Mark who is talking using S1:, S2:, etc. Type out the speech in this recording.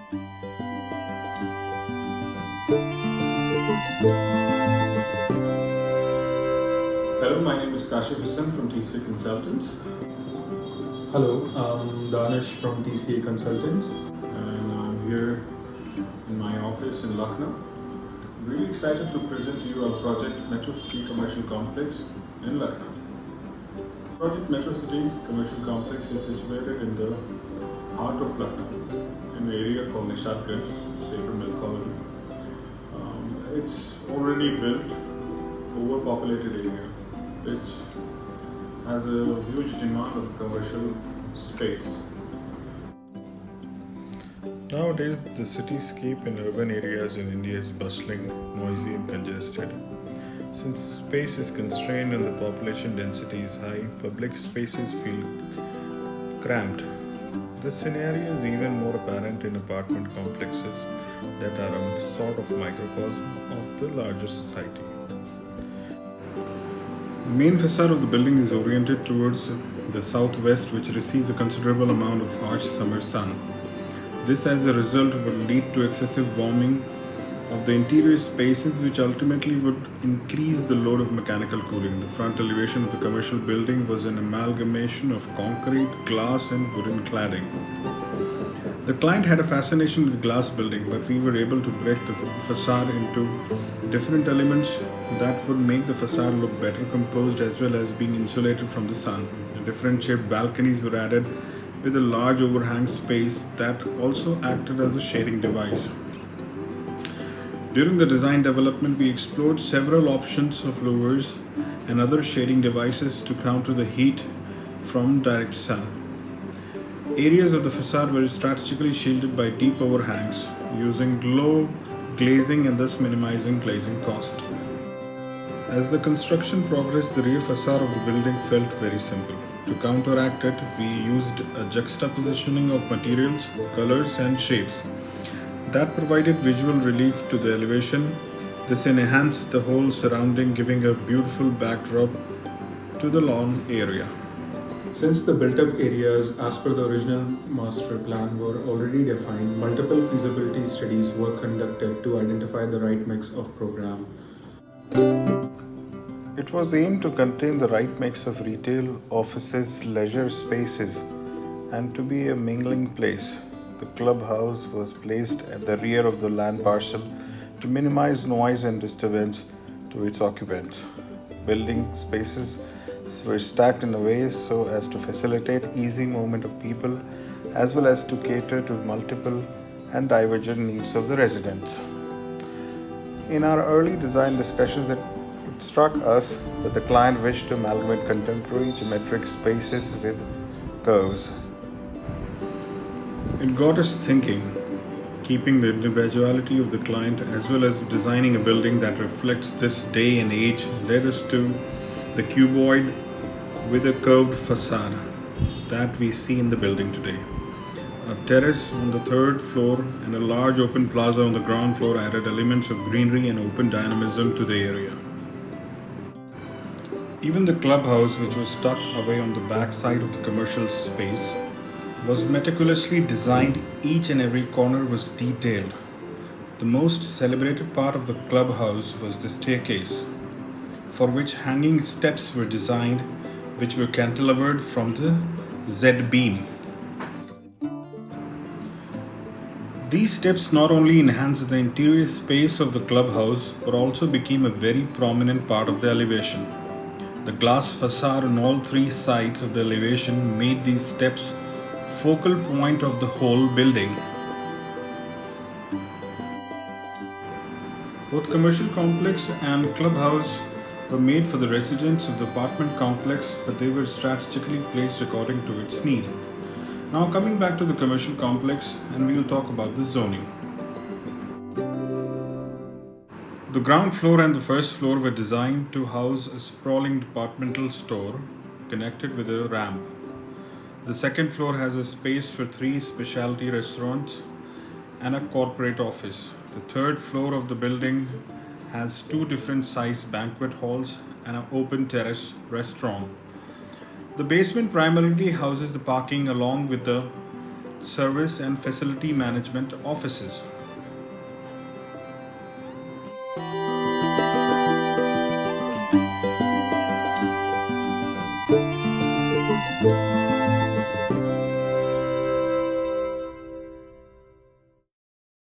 S1: Hello, my name is 𝐒𝐲𝐚𝐜𝐿aihh from TCA Consultants.
S2: Hello, I'm Danish from TCA Consultants.
S1: And I'm here in my office in Lucknow. Really excited to present to you our project Metro City Commercial Complex in Lucknow. Project Metro City Commercial Complex is situated in the heart of Lucknow, in an area called 𝐒𝐻𝐚𝐜𝐿aihh paper mill colony. It's already built, overpopulated area, which has a huge demand of commercial space. Nowadays, the cityscape in urban areas in India is bustling, noisy and congested. Since space is constrained and the population density is high, public spaces feel cramped. This scenario is even more apparent in apartment complexes that are a sort of microcosm of the larger society. The main facade of the building is oriented towards the southwest, which receives a considerable amount of harsh summer sun. This, as a result, would lead to excessive warming of the interior spaces, which ultimately would increase the load of mechanical cooling. The front elevation of the commercial building was an amalgamation of concrete, glass, and wooden cladding. The client had a fascination with glass building, but we were able to break the facade into different elements that would make the facade look better composed as well as being insulated from the sun. The different shaped balconies were added with a large overhang space that also acted as a shading device. During the design development, we explored several options of louvres and other shading devices to counter the heat from direct sun. Areas of the facade were strategically shielded by deep overhangs, using low glazing and thus minimizing glazing cost. As the construction progressed, the rear facade of the building felt very simple. To counteract it, we used a juxtapositioning of materials, colors, and shapes that provided visual relief to the elevation. This enhanced the whole surrounding, giving a beautiful backdrop to the lawn area.
S2: Since the built-up areas as per the original master plan were already defined, multiple feasibility studies were conducted to identify the right mix of program.
S1: It was aimed to contain the right mix of retail, offices, leisure spaces, and to be a mingling place. The clubhouse was placed at the rear of the land parcel to minimize noise and disturbance to its occupants. Building spaces were stacked in a way so as to facilitate easy movement of people as well as to cater to multiple and divergent needs of the residents. In our early design discussions, it struck us that the client wished to amalgamate contemporary geometric spaces with curves. It got us thinking, keeping the individuality of the client as well as designing a building that reflects this day and age led us to the cuboid with a curved facade that we see in the building today. A terrace on the third floor and a large open plaza on the ground floor added elements of greenery and open dynamism to the area. Even the clubhouse, which was tucked away on the back side of the commercial space, was meticulously designed. Each and every corner was detailed. The most celebrated part of the clubhouse was the staircase, for which hanging steps were designed, which were cantilevered from the Z-beam. These steps not only enhanced the interior space of the clubhouse, but also became a very prominent part of the elevation. The glass facade on all three sides of the elevation made these steps focal point of the whole building. Both commercial complex and clubhouse were made for the residents of the apartment complex, but they were strategically placed according to its need. Now coming back to the commercial complex, and we'll talk about the zoning. The ground floor and the first floor were designed to house a sprawling departmental store connected with a ramp. The second floor has a space for 3 specialty restaurants and a corporate office. The third floor of the building has 2 different sized banquet halls and an open terrace restaurant. The basement primarily houses the parking along with the service and facility management offices.